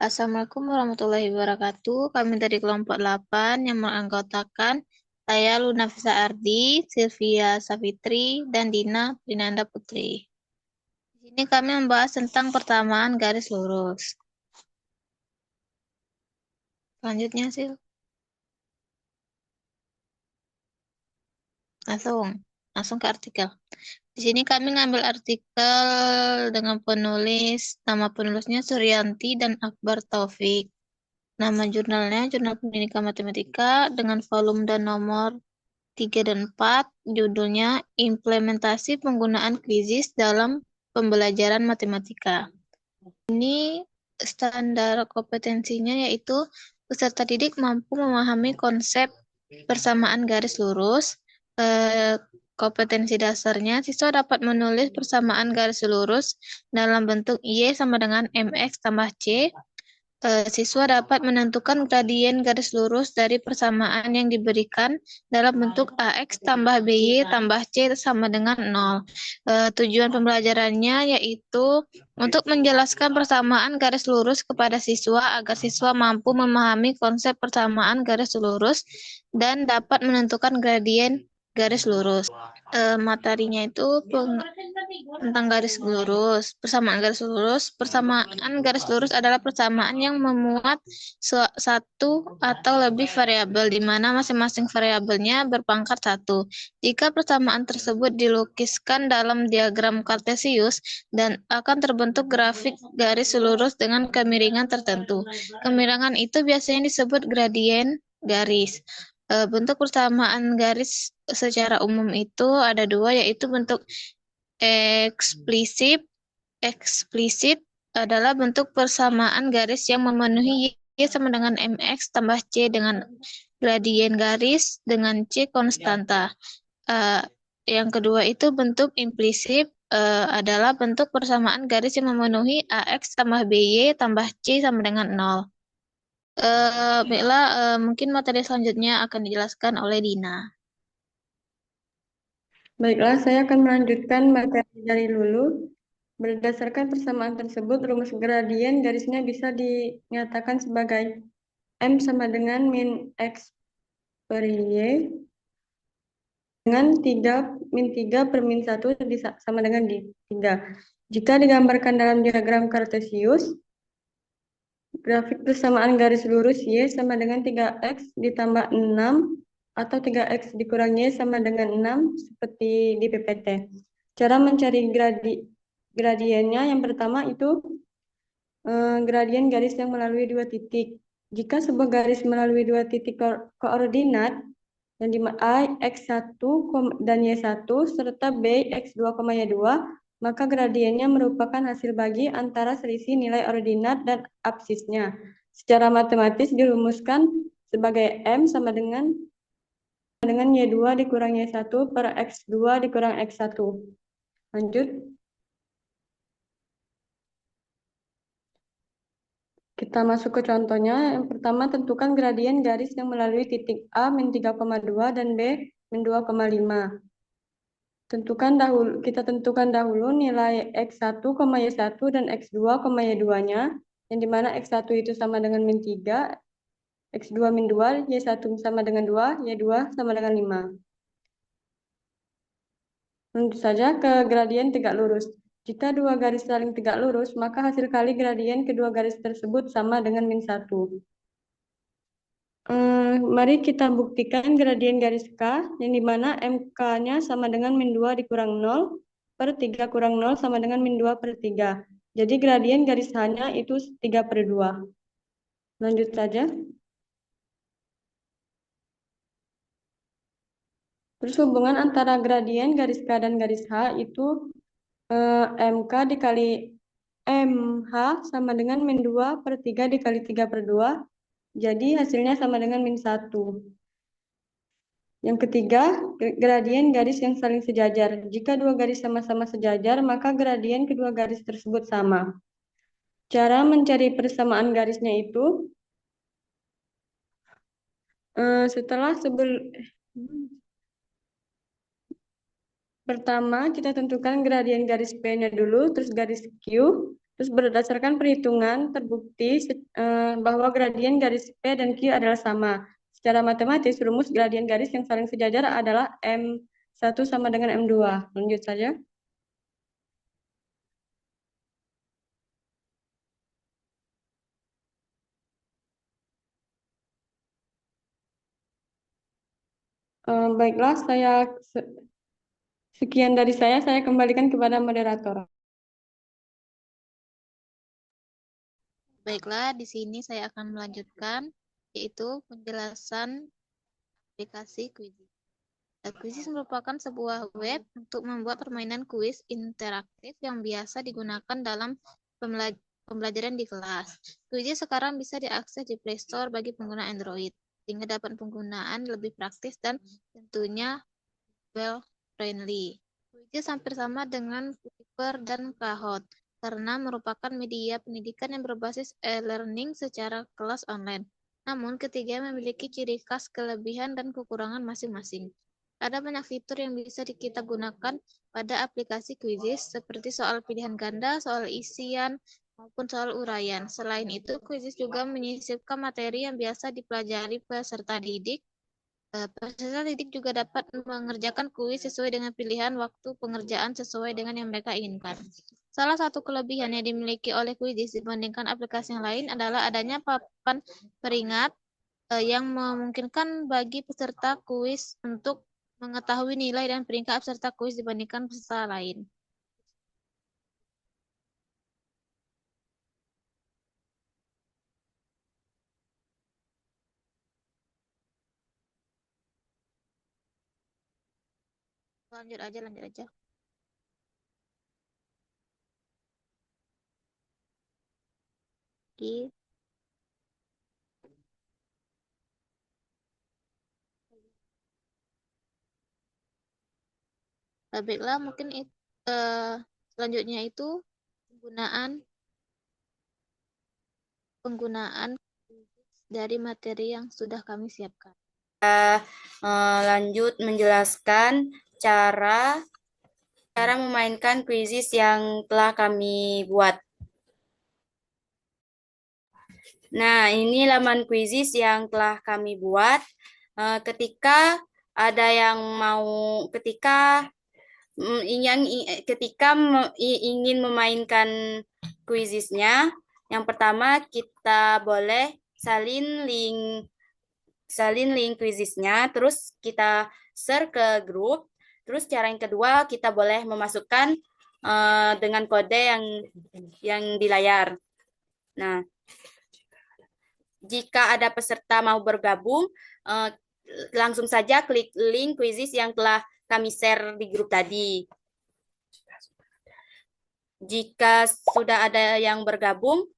Assalamualaikum warahmatullahi wabarakatuh. Kami dari kelompok 8 yang menganggotakan saya Luna Fisa Ardi, Sylvia Savitri, dan Dina Prinanda Putri. Di sini kami membahas tentang persamaan garis lurus. Selanjutnya sih, langsung ke artikel. Di sini kami ngambil artikel dengan penulis, nama penulisnya Suryanti dan Akbar Taufik. Nama jurnalnya Jurnal Pendidikan Matematika dengan volume dan nomor 3 dan 4, judulnya Implementasi Penggunaan Quizizz dalam Pembelajaran Matematika. Ini standar kompetensinya yaitu peserta didik mampu memahami konsep persamaan garis lurus. Kompetensi dasarnya, siswa dapat menulis persamaan garis lurus dalam bentuk Y sama dengan MX tambah C. Siswa dapat menentukan gradien garis lurus dari persamaan yang diberikan dalam bentuk AX tambah BY tambah C sama dengan 0. Tujuan pembelajarannya yaitu untuk menjelaskan persamaan garis lurus kepada siswa agar siswa mampu memahami konsep persamaan garis lurus dan dapat menentukan gradien garis lurus. Materinya itu tentang garis lurus. Persamaan garis lurus. Persamaan garis lurus adalah persamaan yang memuat satu atau lebih variabel, di mana masing-masing variabelnya berpangkat 1. Jika persamaan tersebut dilukiskan dalam diagram kartesius dan akan terbentuk grafik garis lurus dengan kemiringan tertentu. Kemiringan itu biasanya disebut gradien garis. Bentuk persamaan garis secara umum itu ada dua, yaitu bentuk eksplisit. Eksplisit adalah bentuk persamaan garis yang memenuhi Y sama dengan MX tambah C dengan gradien garis dengan C konstanta. Yang kedua itu bentuk implisit, adalah bentuk persamaan garis yang memenuhi AX tambah BY tambah C sama dengan 0. Baiklah, mungkin materi selanjutnya akan dijelaskan oleh Dina. Baiklah, saya akan melanjutkan materi dari Lulu. Berdasarkan persamaan tersebut, rumus gradien garisnya bisa dinyatakan sebagai M sama dengan min X per Y dengan 3 min 3 per min 1 sama dengan 3. Jika digambarkan dalam diagram kartesius, grafik persamaan garis lurus Y sama dengan 3X ditambah 6 atau 3X dikurang Y sama dengan 6 seperti di PPT. Cara mencari gradiennya yang pertama itu gradien garis yang melalui dua titik. Jika sebuah garis melalui dua titik koordinat yang di A X1 dan Y1 serta B X2, Y2, maka gradiennya merupakan hasil bagi antara selisih nilai ordinat dan absisnya. Secara matematis dirumuskan sebagai M sama dengan Y2 dikurang Y1 per X2 dikurang X1. Lanjut. Kita masuk ke contohnya. Yang pertama, tentukan gradien garis yang melalui titik A min 3,2 dan B min 2,5. Kita tentukan dahulu nilai X1, Y1 dan X2, Y2-nya, yang dimana X1 itu sama dengan min 3, X2 min 2, Y1 sama dengan 2, Y2 sama dengan 5. Lanjut saja ke gradien tegak lurus. Jika dua garis saling tegak lurus, maka hasil kali gradien kedua garis tersebut sama dengan min 1. Mari kita buktikan gradien garis K, yang dimana MK-nya sama dengan min 2 dikurang 0 per 3 kurang 0 sama dengan min 2 per 3. Jadi gradien garis H-nya itu 3 per 2. Lanjut saja. Terus hubungan antara gradien garis K dan garis H itu MK dikali MH sama dengan min 2 per 3 dikali 3 per 2. Jadi hasilnya sama dengan min 1. Yang ketiga, gradien garis yang saling sejajar. Jika dua garis sama-sama sejajar, maka gradien kedua garis tersebut sama. Cara mencari persamaan garisnya itu, pertama kita tentukan gradien garis P-nya dulu, terus garis Q, Terus berdasarkan perhitungan terbukti bahwa gradien garis P dan Q adalah sama. Secara matematis, rumus gradien garis yang saling sejajar adalah M1 sama dengan M2. Lanjut saja. Baiklah, sekian dari saya kembalikan kepada moderator. Baiklah, di sini saya akan melanjutkan, yaitu penjelasan aplikasi Quizzes. Quizzes merupakan sebuah web untuk membuat permainan kuis interaktif yang biasa digunakan dalam pembelajaran di kelas. Quizzes sekarang bisa diakses di Play Store bagi pengguna Android, sehingga dapat penggunaan lebih praktis dan tentunya well friendly. Quizzes hampir sama dengan Flipper dan Kahoot karena merupakan media pendidikan yang berbasis e-learning secara kelas online. Namun, ketiga memiliki ciri khas, kelebihan, dan kekurangan masing-masing. Ada banyak fitur yang bisa kita gunakan pada aplikasi Quizzes, seperti soal pilihan ganda, soal isian, maupun soal uraian. Selain itu, Quizzes juga menyisipkan materi yang biasa dipelajari peserta didik. Peserta didik juga dapat mengerjakan kuis sesuai dengan pilihan waktu pengerjaan sesuai dengan yang mereka inginkan. Salah satu kelebihan yang dimiliki oleh Quizzes dibandingkan aplikasi yang lain adalah adanya papan peringat yang memungkinkan bagi peserta kuis untuk mengetahui nilai dan peringkat peserta kuis dibandingkan peserta lain. Lanjut aja, lanjut aja. Oke. Baiklah, mungkin selanjutnya itu penggunaan dari materi yang sudah kami siapkan. Lanjut menjelaskan cara memainkan quizzes yang telah kami buat. Nah, ini laman quizzes yang telah kami buat. Ketika ada yang mau, ketika ingin memainkan quizzesnya, yang pertama kita boleh salin link quizzesnya, terus kita share ke grup. Terus cara yang kedua kita boleh memasukkan dengan kode yang di layar. Nah, jika ada peserta mau bergabung, langsung saja klik link quizzes yang telah kami share di grup tadi. Jika sudah ada yang bergabung,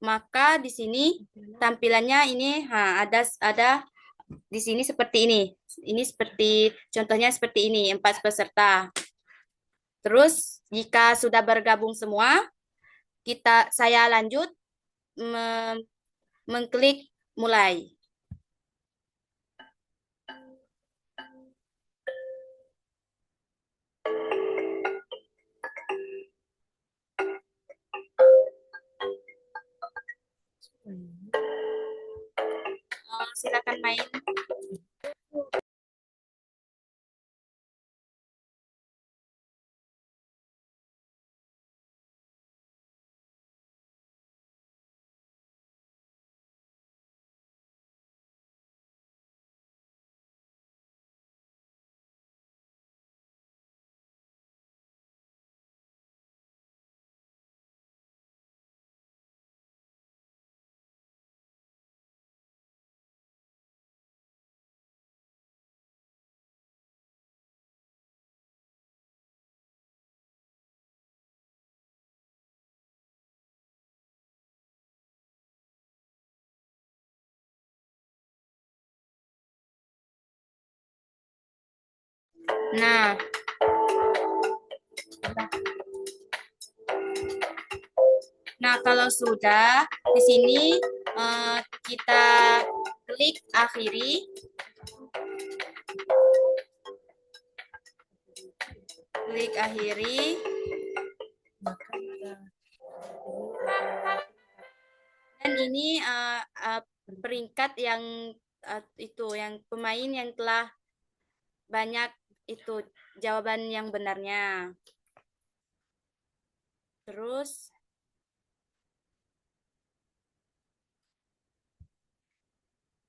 maka di sini tampilannya ini ada di sini seperti ini. Ini seperti contohnya seperti ini, 4 peserta. Terus jika sudah bergabung semua, saya lanjut mengklik mulai. Silakan main. Nah, kalau sudah di sini kita klik akhiri. Klik akhiri. Dan ini peringkat yang yang pemain yang telah banyak itu jawaban yang benarnya. Terus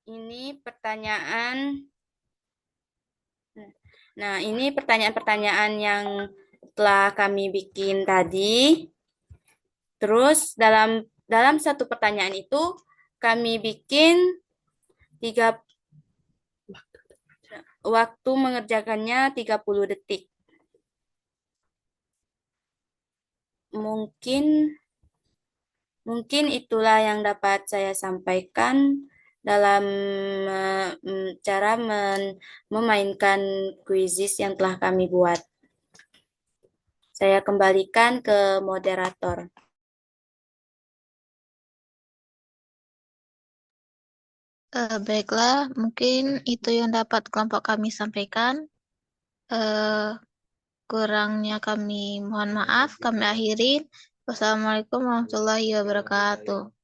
ini pertanyaan. Nah, ini pertanyaan-pertanyaan yang telah kami bikin tadi. Terus dalam satu pertanyaan itu kami bikin 3 waktu mengerjakannya 30 detik. Mungkin itulah yang dapat saya sampaikan dalam cara memainkan kuisis yang telah kami buat. Saya kembalikan ke moderator. Baiklah, mungkin itu yang dapat kelompok kami sampaikan. Kurangnya kami mohon maaf, kami akhiri. Wassalamualaikum warahmatullahi wabarakatuh.